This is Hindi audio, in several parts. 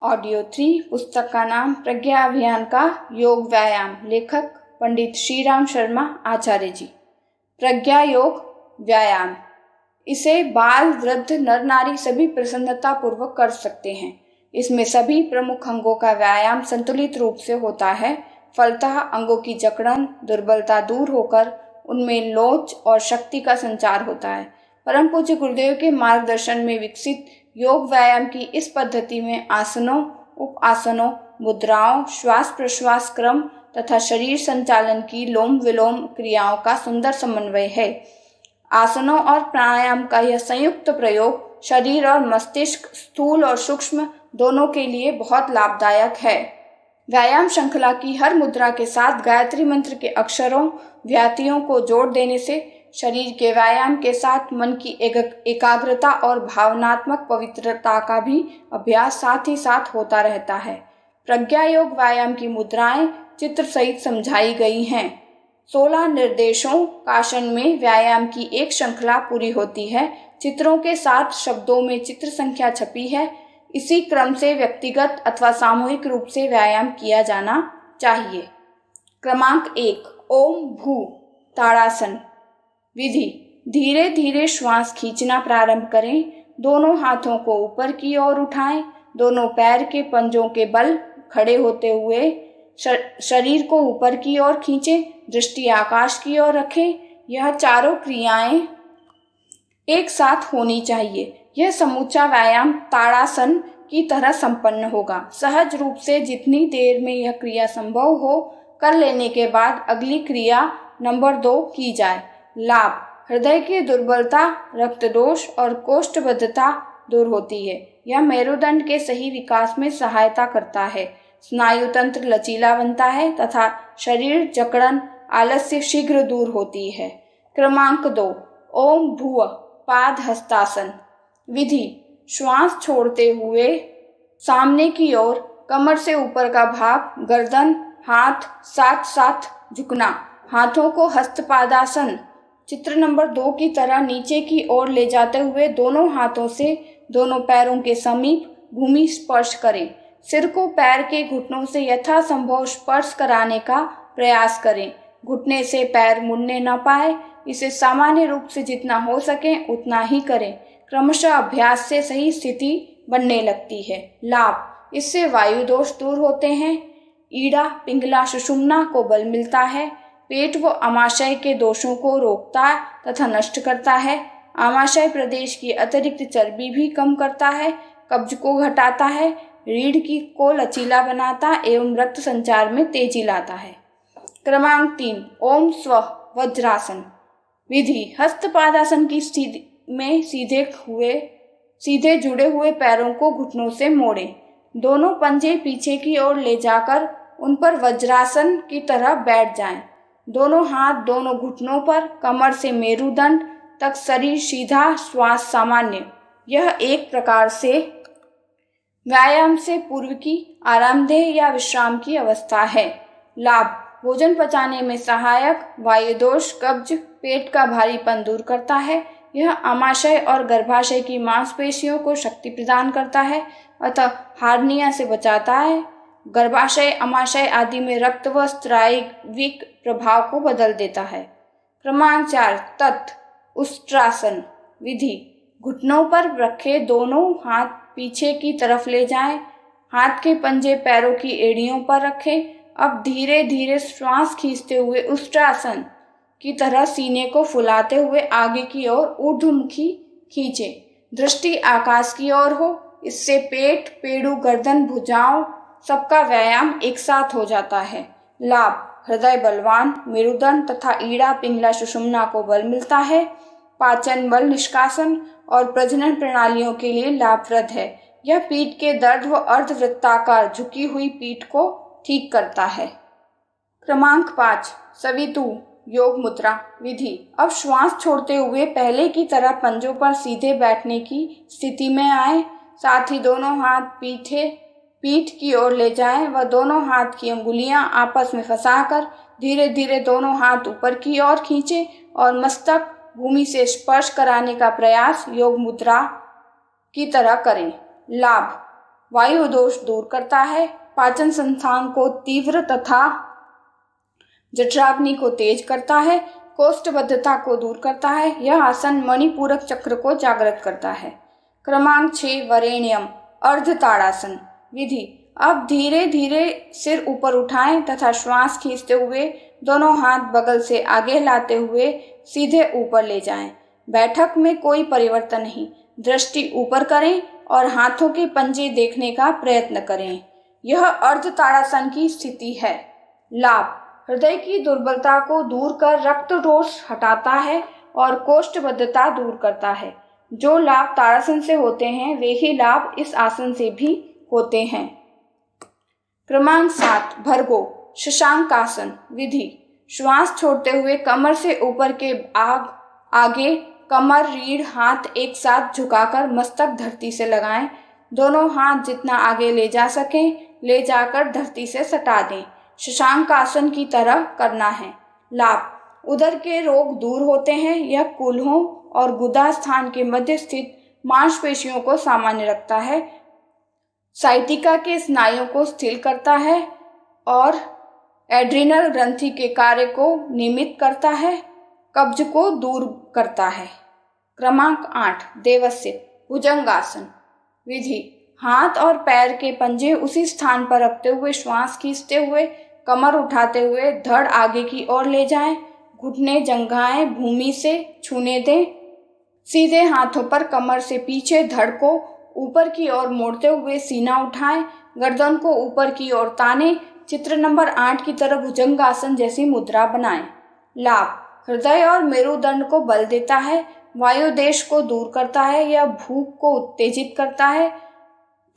ऑडियो 3 पुस्तक का नाम प्रज्ञा अभियान का योग व्यायाम। लेखक पंडित श्रीराम शर्मा आचार्य जी। प्रज्ञा योग व्यायाम, इसे बाल वृद्ध नर नारी सभी प्रसन्नता पूर्वक कर सकते हैं। इसमें सभी प्रमुख अंगों का व्यायाम संतुलित रूप से होता है। फलतः अंगों की जकड़न दुर्बलता दूर होकर उनमें लोच और शक्ति का संचार होता है। परम पूज्य गुरुदेव के मार्गदर्शन में विकसित योग व्यायाम की इस पद्धति में आसनों, उप आसनों, मुद्राओं, श्वास प्रश्वास क्रम तथा शरीर संचालन की लोम विलोम क्रियाओं का सुंदर समन्वय है। आसनों और प्राणायाम का यह संयुक्त प्रयोग शरीर और मस्तिष्क, स्थूल और सूक्ष्म दोनों के लिए बहुत लाभदायक है। व्यायाम श्रृंखला की हर मुद्रा के साथ गायत्री मंत्र के अक्षरों व्याहतियों को जोड़ देने से शरीर के व्यायाम के साथ मन की एकाग्रता और भावनात्मक पवित्रता का भी अभ्यास साथ ही साथ होता रहता है। प्रज्ञा योग व्यायाम की मुद्राएं चित्र सहित समझाई गई हैं। 16 निर्देशों काशन में व्यायाम की एक श्रृंखला पूरी होती है। चित्रों के साथ शब्दों में चित्र संख्या छपी है। इसी क्रम से व्यक्तिगत अथवा सामूहिक रूप से व्यायाम किया जाना चाहिए। क्रमांक 1, ओम भू ताड़ासन। विधि: धीरे धीरे श्वास खींचना प्रारंभ करें। दोनों हाथों को ऊपर की ओर उठाएं। दोनों पैर के पंजों के बल खड़े होते हुए शरीर को ऊपर की ओर खींचें। दृष्टि आकाश की ओर रखें। यह चारों क्रियाएं एक साथ होनी चाहिए। यह समूचा व्यायाम ताड़ासन की तरह संपन्न होगा। सहज रूप से जितनी देर में यह क्रिया संभव हो कर लेने के बाद अगली क्रिया नंबर 2 की जाए। लाभ: हृदय की दुर्बलता, रक्त दोष और कोष्ठबद्धता दूर होती है। यह मेरुदंड के सही विकास में सहायता करता है। स्नायु तंत्र लचीला बनता है तथा शरीर जकड़न आलस्य शीघ्र दूर होती है। क्रमांक 2, ओम भूः पाद हस्तासन। विधि: श्वास छोड़ते हुए सामने की ओर कमर से ऊपर का भाग, गर्दन, हाथ साथ साथ झुकना। हाथों को हस्तपादासन चित्र नंबर 2 की तरह नीचे की ओर ले जाते हुए दोनों हाथों से दोनों पैरों के समीप भूमि स्पर्श करें। सिर को पैर के घुटनों से यथासंभव स्पर्श कराने का प्रयास करें। घुटने से पैर मुड़ने न पाए, इसे सामान्य रूप से जितना हो सके उतना ही करें। क्रमशः अभ्यास से सही स्थिति बनने लगती है। लाभ: इससे वायु दोष दूर होते हैं। ईड़ा, पिंगला, सुषुम्ना को बल मिलता है। पेट व आमाशय के दोषों को रोकता तथा नष्ट करता है। आमाशय प्रदेश की अतिरिक्त चर्बी भी कम करता है। कब्ज को घटाता है। रीढ़ को लचीला बनाता एवं रक्त संचार में तेजी लाता है। क्रमांक 3, ओम स्वः वज्रासन। विधि: हस्तपादासन की स्थिति में सीधे जुड़े हुए पैरों को घुटनों से मोड़ें। दोनों पंजे पीछे की ओर ले जाकर उन पर वज्रासन की तरह बैठ जाएं। दोनों हाथ दोनों घुटनों पर, कमर से मेरुदंड तक शरीर सीधा, श्वास सामान्य। यह एक प्रकार से व्यायाम से पूर्व की आरामदेह या विश्राम की अवस्था है। लाभ: भोजन पचाने में सहायक, वायु दोष, कब्ज, पेट का भारीपन दूर करता है। यह आमाशय और गर्भाशय की मांसपेशियों को शक्ति प्रदान करता है अतः हार्निया से बचाता है। गर्भाशय, अमाशय आदि में रक्त व स्राविक प्रभाव को बदल देता है। क्रमांक 4, तत् उष्ट्रासन। विधि: घुटनों पर रखे दोनों हाथ पीछे की तरफ ले जाएं। हाथ के पंजे पैरों की एड़ियों पर रखें। अब धीरे धीरे श्वास खींचते हुए उष्ट्रासन की तरह सीने को फुलाते हुए आगे की ओर ऊर्ध्वमुखी खींचें। दृष्टि आकाश की ओर हो। इससे पेट, पेड़ू, गर्दन, भुजाओं सबका व्यायाम एक साथ हो जाता है। लाभ: हृदय बलवान, मेरुदंड तथा ईड़ा, पिंगला, सुषुम्ना को बल मिलता है। पाचन, बल निष्कासन और प्रजनन प्रणालियों के लिए लाभप्रद है। यह पीठ के दर्द व अर्धवृत्ताकार झुकी हुई पीठ को ठीक करता है। क्रमांक 5, सवितु योग मुद्रा। विधि: अब श्वास छोड़ते हुए पहले की तरह पंजों पर सीधे बैठने की स्थिति में आए। साथ ही दोनों हाथ पीठ की ओर ले जाएं व दोनों हाथ की अंगुलियां आपस में फंसाकर धीरे धीरे दोनों हाथ ऊपर की ओर खींचें और मस्तक भूमि से स्पर्श कराने का प्रयास योग मुद्रा की तरह करें। लाभ: वायु दोष दूर करता है, पाचन संस्थान को तीव्र तथा जठराग्नि को तेज करता है, कोष्ठबद्धता को दूर करता है। यह आसन मणिपूरक चक्र को जागृत करता है। क्रमांक 6 वरेण्यम अर्ध ताड़ासन विधि। अब धीरे धीरे सिर ऊपर उठाएं तथा श्वास खींचते हुए दोनों हाथ बगल से आगे लाते हुए सीधे ऊपर ले जाएं। बैठक में कोई परिवर्तन नहीं, दृष्टि ऊपर करें और हाथों के पंजे देखने का प्रयत्न करें। यह अर्ध ताड़ासन की स्थिति है। लाभ: हृदय की दुर्बलता को दूर कर रक्त दोष हटाता है और कोष्ठबद्धता दूर करता है। जो लाभ ताड़ासन से होते हैं वे ही लाभ इस आसन से भी होते हैं। क्रमांक 7 भर्गो शशांकासन विधि। श्वास छोड़ते हुए कमर से ऊपर के आगे कमर, रीढ़, हाथ एक साथ झुकाकर मस्तक धरती से लगाएं। दोनों हाथ जितना आगे ले जा सकें ले जाकर धरती से सटा दें। शशांकासन की तरह करना है। लाभ: उदर के रोग दूर होते हैं। यह कूल्हों और गुदा स्थान के मध्य स्थित मांसपेशियों को सामान्य रखता है, साइटिका के स्नायुओं को स्थिर करता है और एड्रिनल ग्रंथि के कार्य को नियमित करता है, कब्ज को दूर करता है। क्रमांक 8 देवस्य भुजंगासन विधि। हाथ और पैर के पंजे उसी स्थान पर रखते हुए श्वास खींचते हुए कमर उठाते हुए धड़ आगे की ओर ले जाएं। घुटने जंघाएं भूमि से छूने दें। सीधे हाथों पर कमर से पीछे धड़ को ऊपर की ओर मोड़ते हुए सीना उठाएं। गर्दन को ऊपर की ओर ताने। चित्र नंबर 8 की तरह भुजंगासन जैसी मुद्रा बनाएं। लाभ: हृदय और मेरुदंड को बल देता है, वायु देश को दूर करता है, यह भूख को उत्तेजित करता है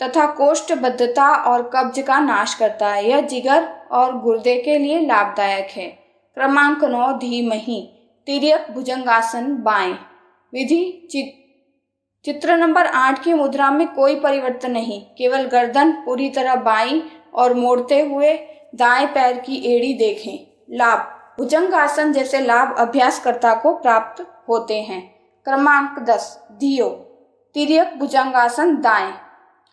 तथा कोष्ठबद्धता और कब्ज का नाश करता है। यह जिगर और गुर्दे के लिए लाभदायक है। क्रमांक 9 धीमहि तिर्यक भुजंगासन बाएं विधि। चित्र नंबर 8 की मुद्रा में कोई परिवर्तन नहीं, केवल गर्दन पूरी तरह बाईं और मोड़ते हुए दाएं पैर की एड़ी देखें। लाभ: भुजंगासन जैसे लाभ अभ्यासकर्ता को प्राप्त होते हैं। क्रमांक 10 धियो तिर्यक भुजंगासन दाएं।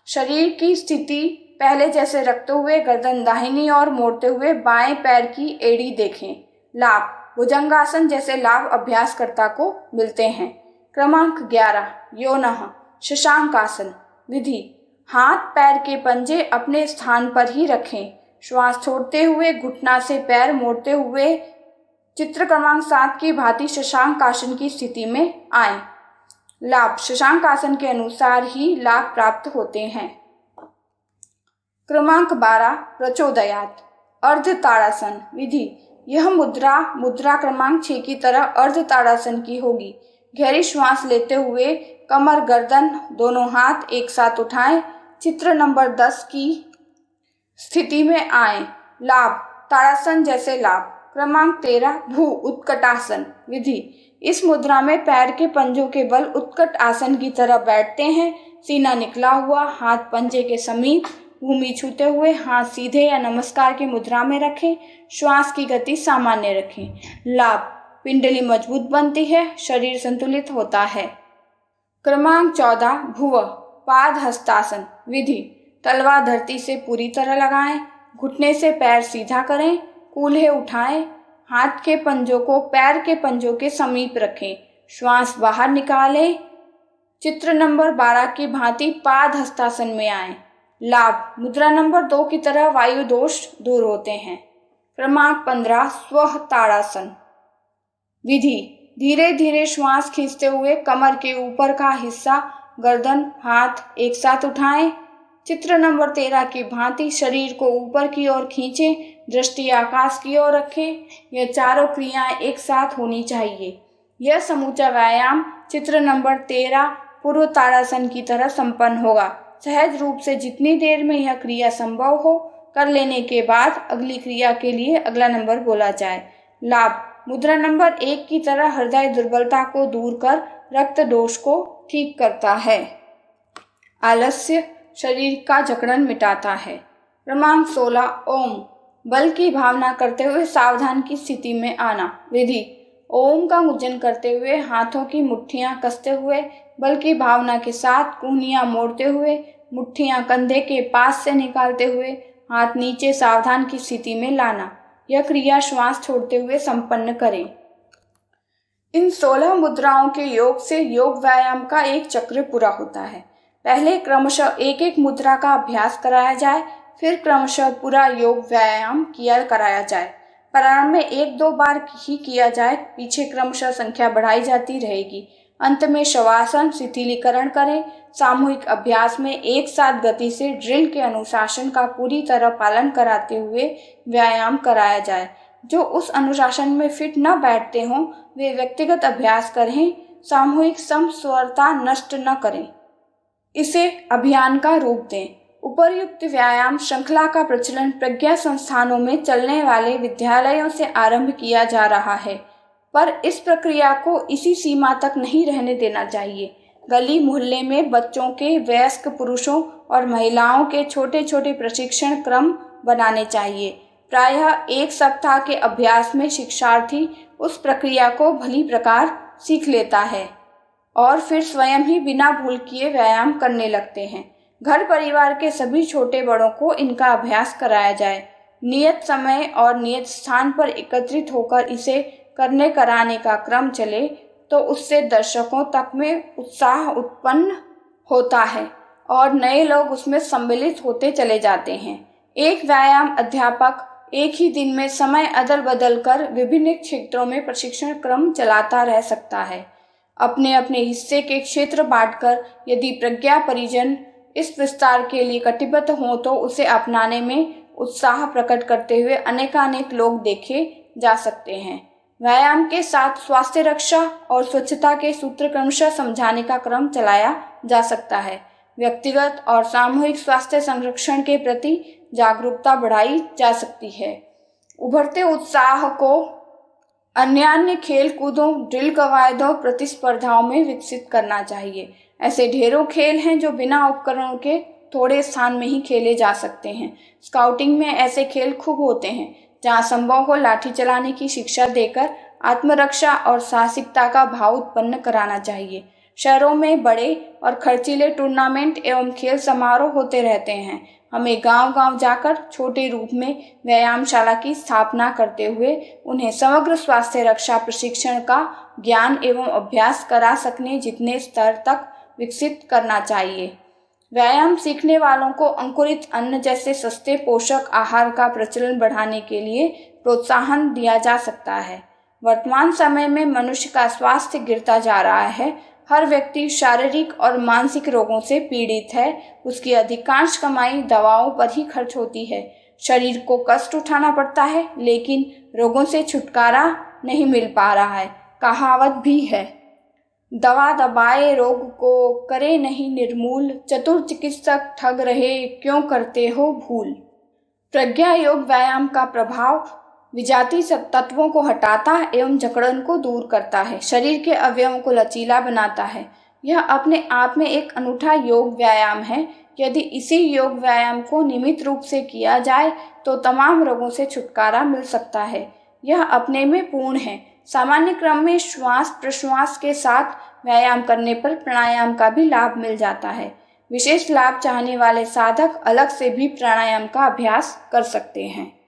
शरीर की स्थिति पहले जैसे रखते हुए गर्दन दाहिनी ओर मोड़ते हुए बाएं पैर की एड़ी देखें। लाभ: भुजंगासन जैसे लाभ अभ्यासकर्ता को मिलते हैं। क्रमांक 11 योनः शशांकासन विधि। हाथ पैर के पंजे अपने स्थान पर ही रखें। श्वास छोड़ते हुए घुटना से पैर मोड़ते हुए चित्र क्रमांक 7 की भांति शशांकासन की स्थिति में आए। लाभ: शशांकासन के अनुसार ही लाभ प्राप्त होते हैं। क्रमांक 12 प्रचोदयात अर्ध ताड़ासन विधि। यह मुद्रा क्रमांक 6 की तरह अर्ध ताड़ासन की होगी। गहरी श्वास लेते हुए कमर, गर्दन, दोनों हाथ एक साथ उठाएं। चित्र नंबर 10 की स्थिति में आए। लाभ: ताड़ासन जैसे लाभ। क्रमांक 13 भू उत्कटासन विधि। इस मुद्रा में पैर के पंजों के बल उत्कट आसन की तरह बैठते हैं। सीना निकला हुआ, हाथ पंजे के समीप, भूमि छूते हुए, हाथ सीधे या नमस्कार की मुद्रा में रखें। श्वास की गति सामान्य रखें। लाभ: पिंडली मजबूत बनती है, शरीर संतुलित होता है। क्रमांक 14 भुवः पाद हस्तासन विधि। तलवा धरती से पूरी तरह लगाएं। घुटने से पैर सीधा करें। कूल्हे उठाएं। हाथ के पंजों को पैर के पंजों के समीप रखें। श्वास बाहर निकालें। चित्र नंबर 12 की भांति पाद हस्तासन में आएं। लाभ: मुद्रा नंबर 2 की तरह वायु दोष दूर होते हैं। क्रमांक 15 स्वः ताड़ासन विधि। धीरे धीरे श्वास खींचते हुए कमर के ऊपर का हिस्सा, गर्दन, हाथ एक साथ उठाएं। चित्र नंबर 13 की भांति शरीर को ऊपर की ओर खींचें। दृष्टि आकाश की ओर रखें। यह चारों क्रियाएं एक साथ होनी चाहिए। यह समूचा व्यायाम चित्र नंबर 13 पूर्व ताड़ासन की तरह संपन्न होगा। सहज रूप से जितनी देर में यह क्रिया संभव हो कर लेने के बाद अगली क्रिया के लिए अगला नंबर बोला जाए। लाभ: मुद्रा नंबर 1 की तरह हृदय दुर्बलता को दूर कर रक्त दोष को ठीक करता है। आलस्य शरीर का जकड़न मिटाता है। क्रमांक 16 ओम बल की भावना करते हुए सावधान की स्थिति में आना विधि। ओम का गुंजन करते हुए हाथों की मुट्ठियां कसते हुए बल की भावना के साथ कूहनियां मोड़ते हुए मुट्ठियां कंधे के पास से निकालते हुए हाथ नीचे सावधान की स्थिति में लाना। यह क्रिया श्वास छोड़ते हुए संपन्न करें। इन 16 मुद्राओं के योग से योग व्यायाम का एक चक्र पूरा होता है। पहले क्रमशः एक एक मुद्रा का अभ्यास कराया जाए, फिर क्रमशः पूरा योग व्यायाम किया कराया जाए। प्रारंभ में 1-2 बार ही किया जाए, पीछे क्रमशः संख्या बढ़ाई जाती रहेगी। अंत में शवासन शिथिलीकरण करें। सामूहिक अभ्यास में एक साथ गति से ड्रिल के अनुशासन का पूरी तरह पालन कराते हुए व्यायाम कराया जाए। जो उस अनुशासन में फिट न बैठते हों वे व्यक्तिगत अभ्यास करें, सामूहिक समस्वरता नष्ट न करें। इसे अभियान का रूप दें। उपर्युक्त व्यायाम श्रृंखला का प्रचलन प्रज्ञा संस्थानों में चलने वाले विद्यालयों से आरंभ किया जा रहा है, पर इस प्रक्रिया को इसी सीमा तक नहीं रहने देना चाहिए। गली मोहल्ले में बच्चों के, वयस्क पुरुषों और महिलाओं के छोटे छोटे प्रशिक्षण क्रम बनाने चाहिए। प्रायः 1 सप्ताह के अभ्यास में शिक्षार्थी उस प्रक्रिया को भली प्रकार सीख लेता है और फिर स्वयं ही बिना भूल किए व्यायाम करने लगते हैं। घर परिवार के सभी छोटे बड़ों को इनका अभ्यास कराया जाए। नियत समय और नियत स्थान पर एकत्रित होकर इसे करने कराने का क्रम चले तो उससे दर्शकों तक में उत्साह उत्पन्न होता है और नए लोग उसमें सम्मिलित होते चले जाते हैं। एक व्यायाम अध्यापक एक ही दिन में समय अदल बदल कर विभिन्न क्षेत्रों में प्रशिक्षण क्रम चलाता रह सकता है। अपने अपने हिस्से के क्षेत्र बांटकर यदि प्रज्ञा परिजन इस विस्तार के लिए कटिबद्ध हों तो उसे अपनाने में उत्साह प्रकट करते हुए अनेकानेक लोग देखे जा सकते हैं। व्यायाम के साथ स्वास्थ्य रक्षा और स्वच्छता के सूत्र क्रमशः समझाने का क्रम चलाया जा सकता है। व्यक्तिगत और सामूहिक स्वास्थ्य संरक्षण के प्रति जागरूकता बढ़ाई जा सकती है। उभरते उत्साह को अन्य खेल कूदों, ड्रिल कवायदों, प्रतिस्पर्धाओं में विकसित करना चाहिए। ऐसे ढेरों खेल हैं जो बिना उपकरणों के थोड़े स्थान में ही खेले जा सकते हैं। स्काउटिंग में ऐसे खेल खूब होते हैं। जहाँ संभव हो लाठी चलाने की शिक्षा देकर आत्मरक्षा और साहसिकता का भाव उत्पन्न कराना चाहिए। शहरों में बड़े और खर्चीले टूर्नामेंट एवं खेल समारोह होते रहते हैं। हमें गांव-गांव जाकर छोटे रूप में व्यायामशाला की स्थापना करते हुए उन्हें समग्र स्वास्थ्य रक्षा प्रशिक्षण का ज्ञान एवं अभ्यास करा सकने जितने स्तर तक विकसित करना चाहिए। व्यायाम सीखने वालों को अंकुरित अन्न जैसे सस्ते पोषक आहार का प्रचलन बढ़ाने के लिए प्रोत्साहन दिया जा सकता है। वर्तमान समय में मनुष्य का स्वास्थ्य गिरता जा रहा है। हर व्यक्ति शारीरिक और मानसिक रोगों से पीड़ित है। उसकी अधिकांश कमाई दवाओं पर ही खर्च होती है। शरीर को कष्ट उठाना पड़ता है, लेकिन रोगों से छुटकारा नहीं मिल पा रहा है। कहावत भी है, दवा दबाए रोग को करे नहीं निर्मूल, चतुर चिकित्सक ठग रहे क्यों करते हो भूल। प्रज्ञा योग व्यायाम का प्रभाव विजातीय तत्वों को हटाता एवं जकड़न को दूर करता है। शरीर के अवयवों को लचीला बनाता है। यह अपने आप में एक अनूठा योग व्यायाम है। यदि इसी योग व्यायाम को नियमित रूप से किया जाए तो तमाम रोगों से छुटकारा मिल सकता है। यह अपने में पूर्ण है। सामान्य क्रम में श्वास प्रश्वास के साथ व्यायाम करने पर प्राणायाम का भी लाभ मिल जाता है। विशेष लाभ चाहने वाले साधक अलग से भी प्राणायाम का अभ्यास कर सकते हैं।